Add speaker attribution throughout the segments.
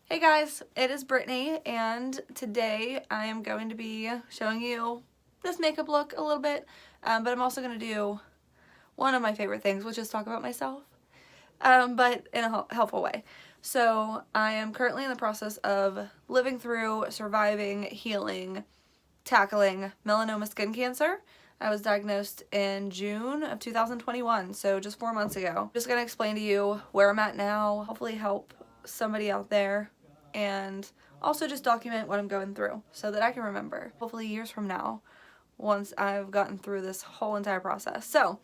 Speaker 1: Hey guys, it is Brittany, and today I am going to be showing you this makeup look a little bit, but I'm also going to do one of my favorite things, which is talk about myself, but in a helpful way. So I am currently in the process of living through, surviving, healing, tackling melanoma skin cancer. I was diagnosed in June of 2021, so just 4 months ago. Just going to explain to you where I'm at now, hopefully help somebody out there, and also just document what I'm going through so that I can remember, hopefully years from now, once I've gotten through this whole entire process. So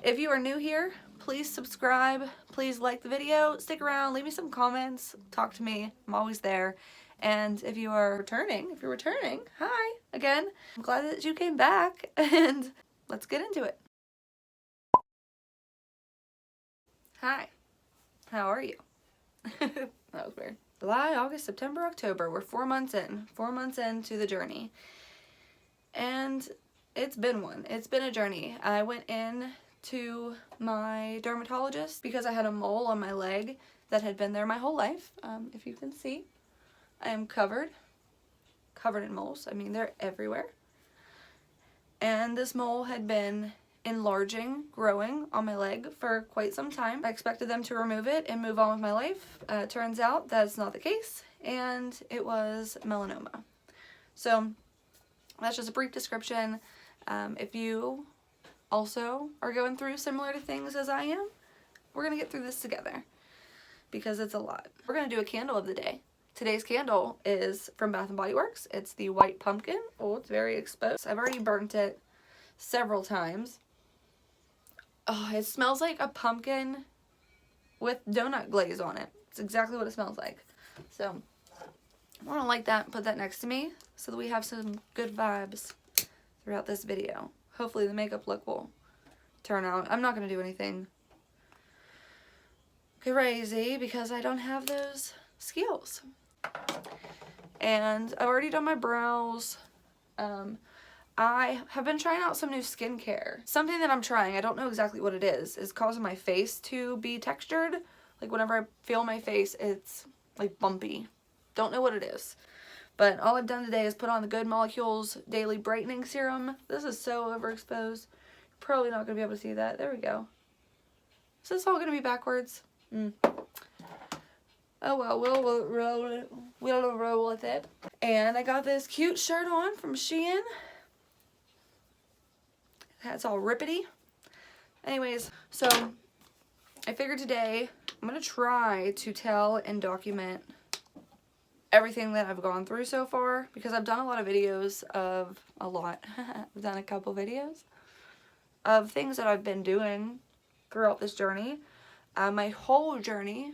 Speaker 1: if you are new here, please subscribe, please like the video, stick around, leave me some comments, talk to me, I'm always there. And if you're returning, hi again. I'm glad that you came back, and let's get into it. Hi, how are you? That was weird. July, August, September, October. We're 4 months in. 4 months into the journey. And it's been one. It's been a journey. I went in to my dermatologist because I had a mole on my leg that had been there my whole life. If you can see, I am covered in moles. I mean, they're everywhere. And this mole had been enlarging, growing on my leg for quite some time. I expected them to remove it and move on with my life. Turns out that's not the case, and it was melanoma. So that's just a brief description. If you also are going through similar to things as I am, we're gonna get through this together because it's a lot. We're gonna do a candle of the day. Today's candle is from Bath & Body Works. It's the white pumpkin. Oh, it's very exposed. I've already burnt it several times. Oh, it smells like a pumpkin with donut glaze on it. It's exactly what it smells like. So I want to light that and put that next to me so that we have some good vibes throughout this video. Hopefully the makeup look will turn out. I'm not going to do anything crazy because I don't have those skills. And I've already done my brows. I have been trying out some new skincare. Something that I'm trying, I don't know exactly what it is causing my face to be textured. Like whenever I feel my face, it's like bumpy. Don't know what it is. But all I've done today is put on the Good Molecules Daily Brightening Serum. This is so overexposed. Probably not going to be able to see that. There we go. Is this all going to be backwards? Oh well, we'll roll with it. And I got this cute shirt on from Shein. It's all rippity. Anyways, so I figured today I'm going to try to tell and document everything that I've gone through so far, because I've done a lot of videos of, I've done a couple videos of things that I've been doing throughout this journey. My whole journey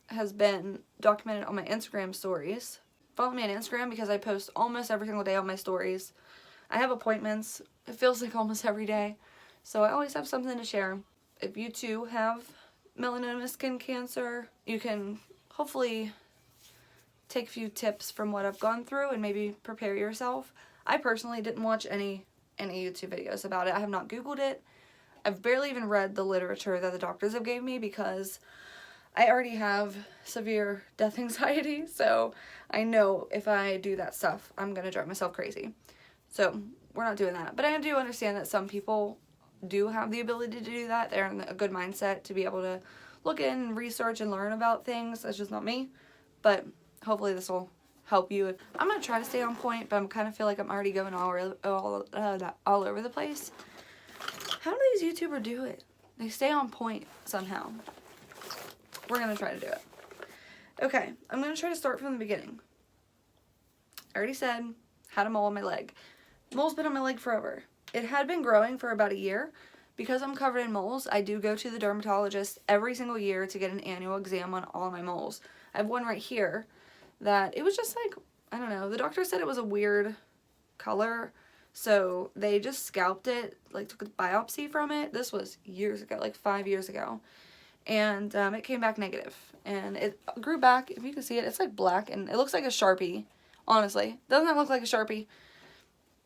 Speaker 1: has been documented on my Instagram stories. Follow me on Instagram because I post almost every single day on my stories. I have appointments. It feels like almost every day. So I always have something to share. If you too have melanoma skin cancer, you can hopefully take a few tips from what I've gone through and maybe prepare yourself. I personally didn't watch any YouTube videos about it. I have not Googled it. I've barely even read the literature that the doctors have gave me because I already have severe death anxiety, so I know if I do that stuff, I'm going to drive myself crazy. So we're not doing that. But I do understand that some people do have the ability to do that. They're in a good mindset to be able to look in and research and learn about things. That's just not me. But hopefully this will help you. I'm going to try to stay on point, but I kind of feel like I'm already going all over the place. How do these YouTubers do it? They stay on point somehow. We're going to try to do it. Okay, I'm going to try to start from the beginning. I already said, had a mole on my leg. Mole's been on my leg forever. It had been growing for about a year. Because I'm covered in moles, I do go to the dermatologist every single year to get an annual exam on all my moles. I have one right here that it was just like, I don't know, the doctor said it was a weird color, so they just scalped it, like took a biopsy from it. This was years ago, like 5 years ago. And it came back negative. And it grew back, if you can see it, it's like black and it looks like a Sharpie, honestly. Doesn't that look like a Sharpie?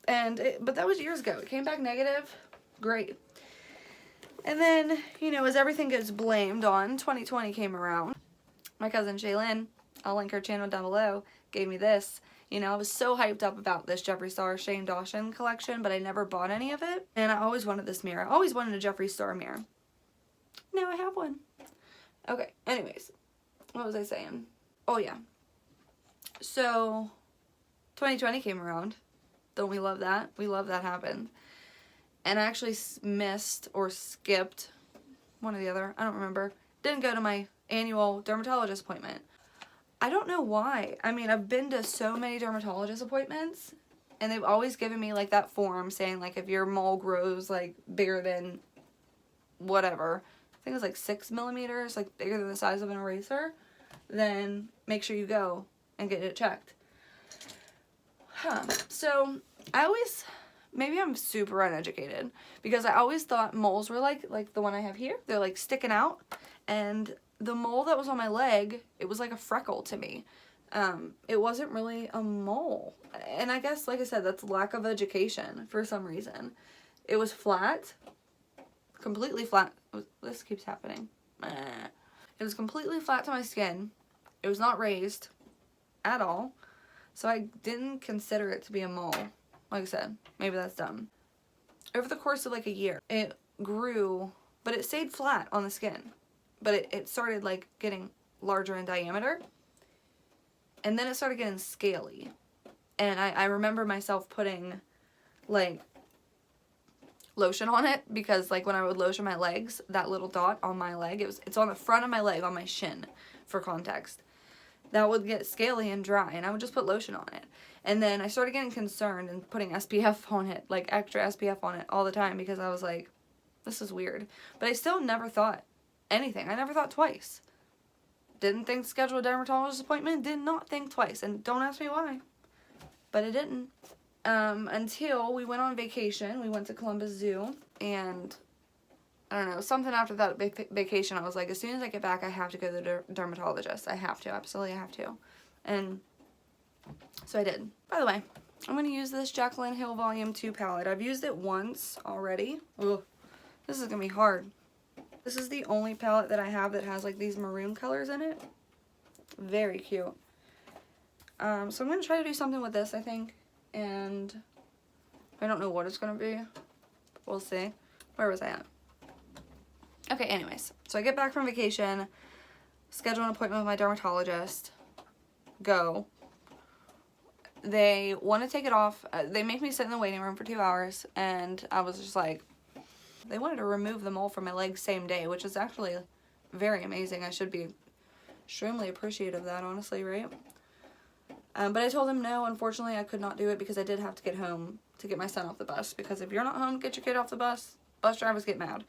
Speaker 1: But that was years ago. It came back negative. Great. And then, you know, as everything gets blamed on, 2020 came around. My cousin Shailyn I'll link her channel down below, gave me this. You know, I was so hyped up about this Jeffree Star Shane Dawson collection, but I never bought any of it. And I always wanted this mirror. I always wanted a Jeffree Star mirror. Now I have one. Okay, anyways. What was I saying? Oh, yeah. So, 2020 came around. Don't we love that? We love that happened. And I actually missed or skipped one or the other. I don't remember. Didn't go to my annual dermatologist appointment. I don't know why. I mean, I've been to so many dermatologist appointments, and they've always given me, like, that form saying, like, if your mole grows, like, bigger than whatever, I think it was, like, 6 millimeters, like, bigger than the size of an eraser, then make sure you go and get it checked. So, I always, maybe I'm super uneducated, because I always thought moles were like the one I have here. They're, like, sticking out, and the mole that was on my leg, it was like a freckle to me. It wasn't really a mole. And I guess, like I said, that's lack of education for some reason. It was flat. Completely flat. This keeps happening. It was completely flat to my skin. It was not raised at all. So I didn't consider it to be a mole. Like I said, maybe that's dumb. Over the course of like a year, it grew, but it stayed flat on the skin. But it started like getting larger in diameter. And then it started getting scaly. And I remember myself putting like lotion on it, because like when I would lotion my legs, that little dot on my leg, it's on the front of my leg, on my shin, for context. That would get scaly and dry, and I would just put lotion on it. And then I started getting concerned and putting SPF on it, like extra SPF on it all the time, because I was like, this is weird. But I still never thought anything. I never thought twice. Didn't think to schedule a dermatologist appointment. Did not think twice. And don't ask me why. But it didn't. Until we went on vacation. We went to Columbus Zoo. And I don't know, something after that vacation, I was like, as soon as I get back, I have to go to the dermatologist. I have to. Absolutely have to. And so I did. By the way, I'm going to use this Jaclyn Hill Volume 2 palette. I've used it once already. Ugh. This is going to be hard. This is the only palette that I have that has like these maroon colors in it. Very cute. So I'm going to try to do something with this, I think. And I don't know what it's going to be. We'll see. Where was I at? Okay, anyways. So I get back from vacation. Schedule an appointment with my dermatologist. Go. They want to take it off. They make me sit in the waiting room for 2 hours. And I was just like, they wanted to remove the mole from my legs same day, which is actually very amazing. I should be extremely appreciative of that, honestly, right? But I told them no, unfortunately I could not do it, because I did have to get home to get my son off the bus. Because if you're not home, get your kid off the bus. Bus drivers get mad.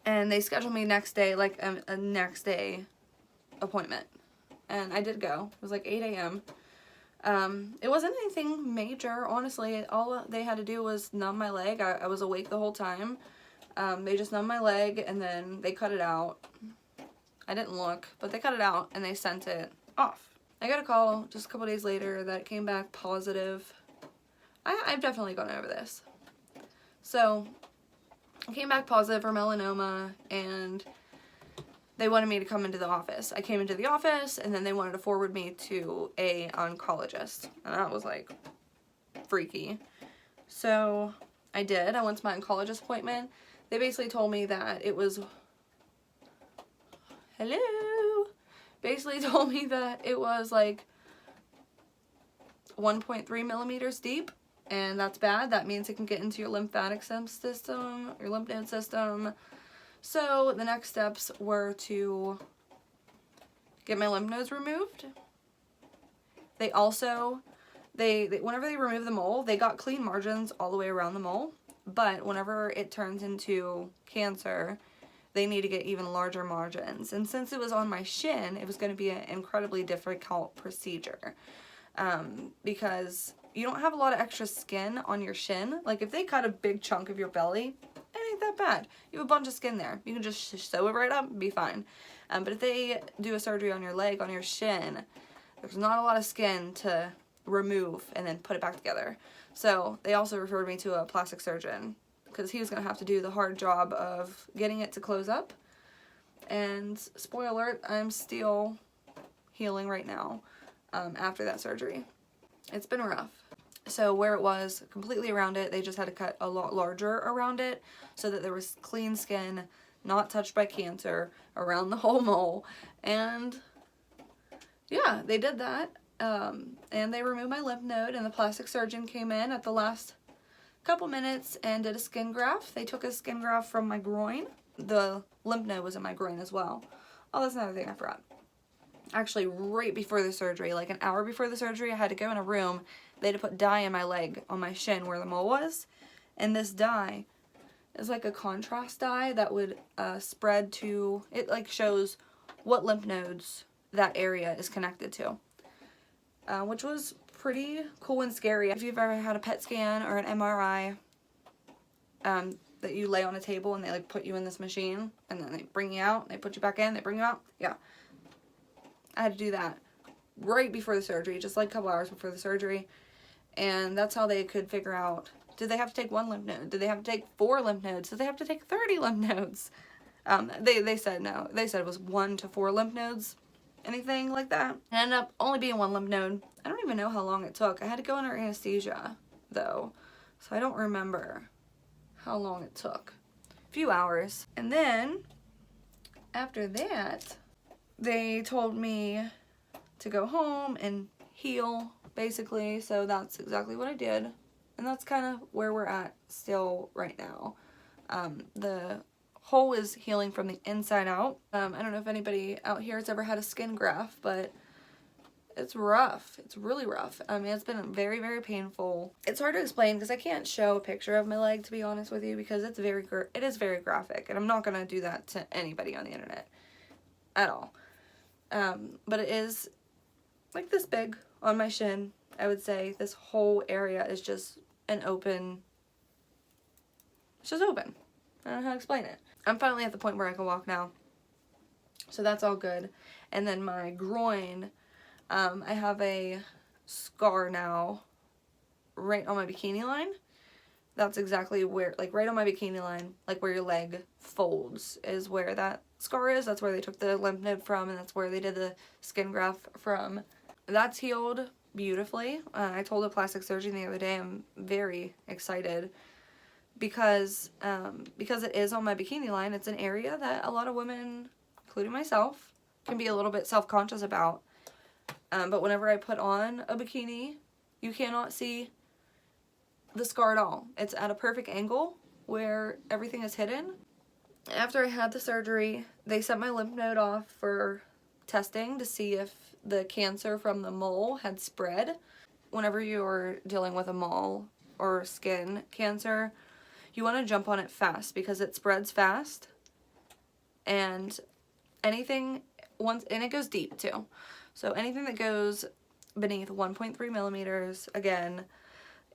Speaker 1: And they scheduled me next day, like a next day appointment. And I did go. It was like 8 a.m. It wasn't anything major, honestly. All they had to do was numb my leg. I was awake the whole time. They just numbed my leg, and then they cut it out. I didn't look, but they cut it out, and they sent it off. I got a call just a couple days later that came back positive. I've definitely gone over this. So, I came back positive for melanoma, and they wanted me to come into the office. I came into the office, and then they wanted to forward me to a oncologist. And that was like freaky. So I did. I went to my oncologist appointment. They basically told me that it was, basically told me that it was like 1.3 millimeters deep. And that's bad. That means it can get into your lymphatic system, your lymph node system. So the next steps were to get my lymph nodes removed. They also, whenever they remove the mole, they got clean margins all the way around the mole. But whenever it turns into cancer, they need to get even larger margins. And since it was on my shin, it was going to be an incredibly difficult procedure. Because you don't have a lot of extra skin on your shin. Like if they cut a big chunk of your belly, it ain't that bad. You have a bunch of skin there. You can just sew it right up and be fine. But if they do a surgery on your leg, on your shin, there's not a lot of skin to remove and then put it back together. So they also referred me to a plastic surgeon, because he was going to have to do the hard job of getting it to close up. And spoiler alert, I'm still healing right now after that surgery. It's been rough. So where it was completely around it, they just had to cut a lot larger around it so that there was clean skin, not touched by cancer, around the whole mole. And yeah, they did that. And they removed my lymph node, and the plastic surgeon came in at the last couple minutes and did a skin graft. They took a skin graft from my groin. The lymph node was in my groin as well. Oh, that's another thing I forgot. Actually, right before the surgery, like an hour before the surgery, I had to go in a room. They had to put dye in my leg on my shin where the mole was. And this dye is like a contrast dye that would spread to, it like shows what lymph nodes that area is connected to. Which was pretty cool and scary. If you've ever had a PET scan or an MRI, that you lay on a table and they like put you in this machine and then they bring you out, they put you back in, they bring you out. Yeah. I had to do that right before the surgery, just like a couple hours before the surgery. And that's how they could figure out, did they have to take 1 lymph node? Did they have to take 4 lymph nodes? Did they have to take 30 lymph nodes? They said no. They said it was 1 to 4 lymph nodes. Anything like that. It ended up only being 1 lymph node. I don't even know how long it took. I had to go under anesthesia, though. So I don't remember how long it took. A few hours. And then, after that, they told me to go home and heal, basically. So that's exactly what I did. And that's kind of where we're at still right now. The hole is healing from the inside out. I don't know if anybody out here has ever had a skin graft, but it's rough. It's really rough. I mean, it's been very, very painful. It's hard to explain because I can't show a picture of my leg, to be honest with you, because it is very graphic, and I'm not going to do that to anybody on the internet at all. But it is like this big on my shin. I would say this whole area is just an open, it's just open. I don't know how to explain it. I'm finally at the point where I can walk now. So that's all good. And then my groin, I have a scar now right on my bikini line. That's exactly where, like right on my bikini line, like where your leg folds is where that scar is. That's where they took the lymph node from, and that's where they did the skin graft from. That's healed beautifully. I told a plastic surgeon the other day I'm very excited because it is on my bikini line. It's an area that a lot of women, including myself, can be a little bit self-conscious about. But whenever I put on a bikini, you cannot see the scar at all. It's at a perfect angle where everything is hidden. After I had the surgery, they sent my lymph node off for testing to see if the cancer from the mole had spread. Whenever you're dealing with a mole or skin cancer, you want to jump on it fast because it spreads fast, and anything and it goes deep too. So anything that goes beneath 1.3 millimeters, again,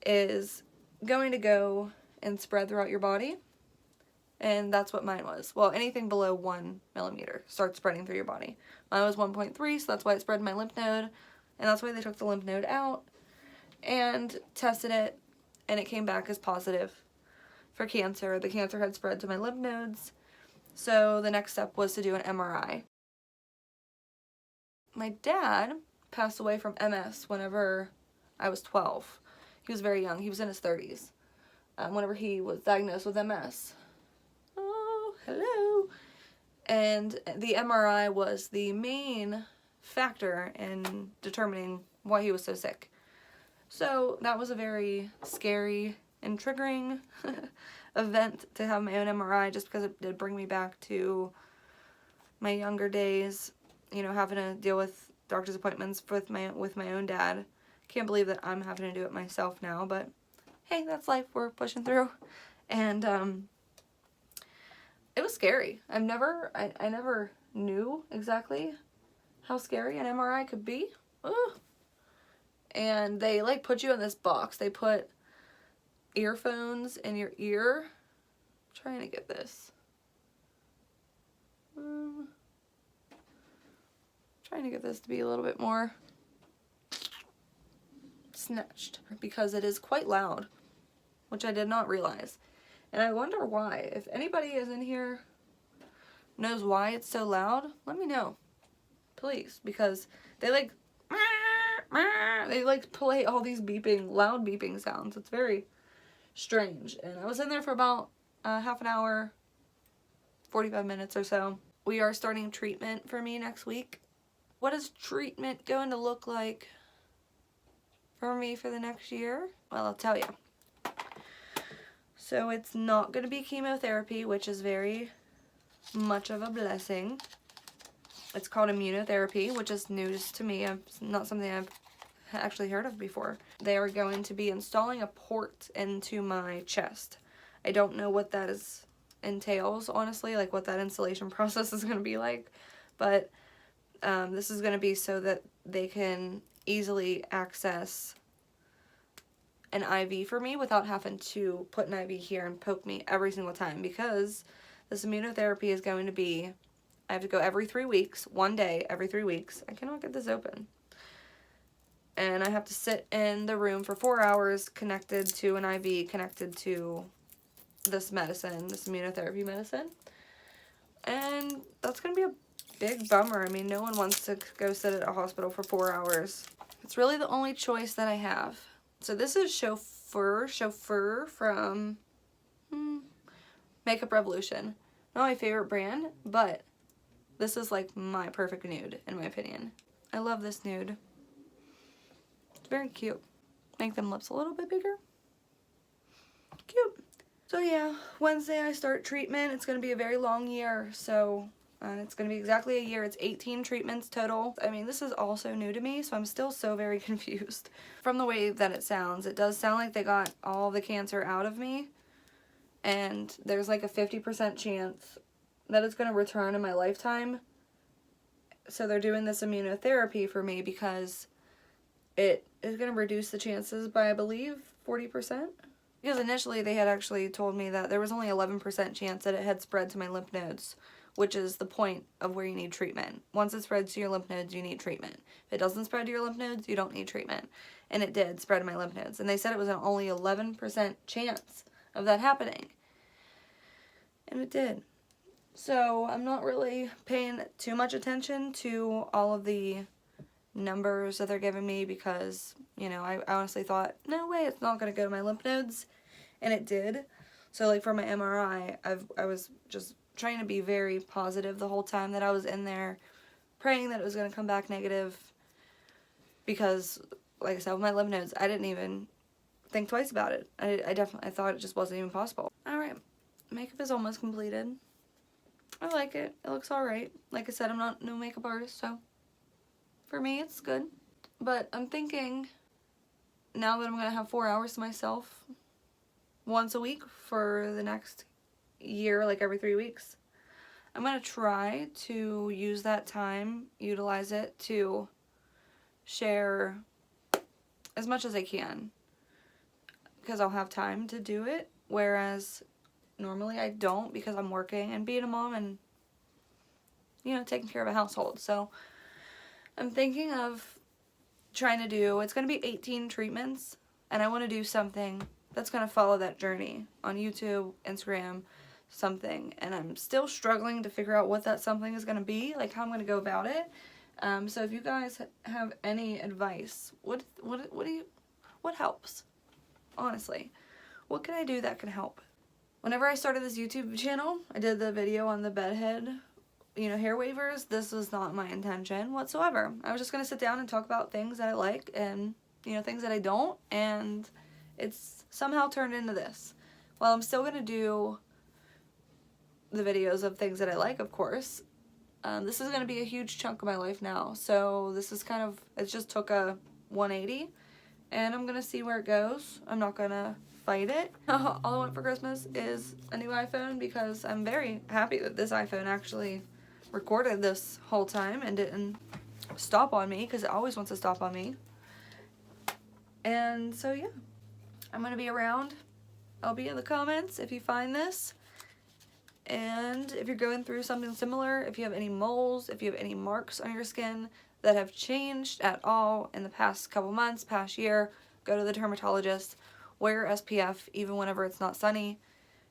Speaker 1: is going to go and spread throughout your body. And that's what mine was. Well, anything below 1 millimeter starts spreading through your body. Mine was 1.3, so that's why it spread my lymph node. And that's why they took the lymph node out and tested it, and it came back as positive for cancer. The cancer had spread to my lymph nodes. So the next step was to do an MRI. My dad passed away from MS whenever I was 12. He was very young. He was in his 30s whenever he was diagnosed with MS. Oh, hello. And the MRI was the main factor in determining why he was so sick. So that was a very scary and triggering event to have my own MRI, just because it did bring me back to my younger days, you know, having to deal with doctor's appointments with my own dad. Can't believe that I'm having to do it myself now, but hey, that's life. We're pushing through. And it was scary. I never knew exactly how scary an MRI could be. Ugh. And they like put you in this box. They put earphones in your ear. I'm trying to get this. Trying to get this to be a little bit more snatched, because it is quite loud, which I did not realize. And I wonder why. If anybody is in here knows why it's so loud, let me know. Please, because they like play all these loud beeping sounds. It's very strange. And I was in there for about half an hour, 45 minutes or so. We are starting treatment for me next week. What is treatment going to look like for me for the next year? Well, I'll tell you. So it's not going to be chemotherapy, which is very much of a blessing. It's called immunotherapy, which is news to me. It's not something I've actually heard of before. They are going to be installing a port into my chest. I don't know what that entails, honestly, like what that installation process is going to be like. But this is going to be so that they can easily access an IV for me without having to put an IV here and poke me every single time, because this immunotherapy is going to be, I have to go every 3 weeks, 1 day every 3 weeks. I cannot get this open. And I have to sit in the room for 4 hours connected to an IV, connected to this medicine, this immunotherapy medicine. And that's going to be a big bummer. I mean, no one wants to go sit at a hospital for 4 hours. It's really the only choice that I have. So this is Chauffeur from Makeup Revolution. Not my favorite brand, but this is like my perfect nude, in my opinion. I love this nude. It's very cute. Make them lips a little bit bigger. Cute. So yeah, Wednesday I start treatment. It's going to be a very long year, so it's going to be exactly a year. It's 18 treatments total. I mean, this is also new to me, so I'm still so very confused. From the way that it sounds, it does sound like they got all the cancer out of me, and there's like a 50% chance that it's going to return in my lifetime. So they're doing this immunotherapy for me because it is going to reduce the chances by, I believe, 40%. Because initially they had actually told me that there was only 11% chance that it had spread to my lymph nodes, which is the point of where you need treatment. Once it spreads to your lymph nodes, you need treatment. If it doesn't spread to your lymph nodes, you don't need treatment. And it did spread to my lymph nodes. And they said it was an only 11% chance of that happening. And it did. So I'm not really paying too much attention to all of the numbers that they're giving me because, you know, I honestly thought, no way, it's not going to go to my lymph nodes. And it did. So like for my MRI, I was just trying to be very positive the whole time that I was in there, praying that it was going to come back negative, because like I said, with my lymph nodes, I didn't even think twice about it. I thought it just wasn't even possible. Alright, makeup is almost completed. I like it. It looks alright. Like I said, I'm not no makeup artist, so for me it's good. But I'm thinking, now that I'm going to have 4 hours to myself once a week for the next year, like every 3 weeks, I'm going to try to use that time, utilize it to share as much as I can, because I'll have time to do it, whereas normally I don't, because I'm working and being a mom and, you know, taking care of a household. So I'm thinking of trying to do, it's going to be 18 treatments, and I want to do something that's going to follow that journey on YouTube, Instagram, something. And I'm still struggling to figure out what that something is going to be, like how I'm going to go about it. So if you guys have any advice, what helps? Honestly, what can I do that can help? Whenever I started this YouTube channel, I did the video on the bedhead, you know, hair wavers. This was not my intention whatsoever. I was just going to sit down and talk about things that I like and, you know, things that I don't, and it's somehow turned into this. Well, I'm still going to do the videos of things that I like, of course. This is going to be a huge chunk of my life now, so this is kind of, it just took a 180, and I'm going to see where it goes. I'm not going to fight it. All I want for Christmas is a new iPhone, because I'm very happy that this iPhone actually recorded this whole time and didn't stop on me, because it always wants to stop on me. And so yeah, I'm going to be around. I'll be in the comments if you find this. And if you're going through something similar, if you have any moles, if you have any marks on your skin that have changed at all in the past couple months, past year, go to the dermatologist. Wear SPF even whenever it's not sunny,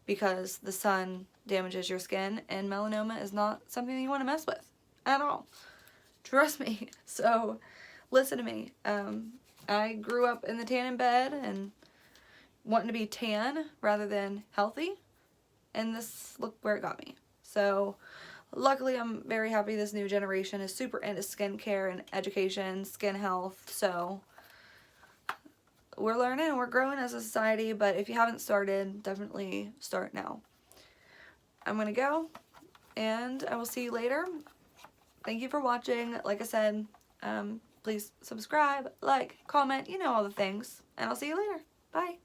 Speaker 1: because the sun damages your skin, and melanoma is not something that you want to mess with at all. Trust me. So listen to me. I grew up in the tanning bed and wanting to be tan rather than healthy, and this, look where it got me. So luckily I'm very happy this new generation is super into skincare and education, skin health. So we're learning and we're growing as a society, but if you haven't started, definitely start now. I'm gonna go, and I will see you later. Thank you for watching. Like I said, please subscribe, like, comment, you know all the things, and I'll see you later. Bye.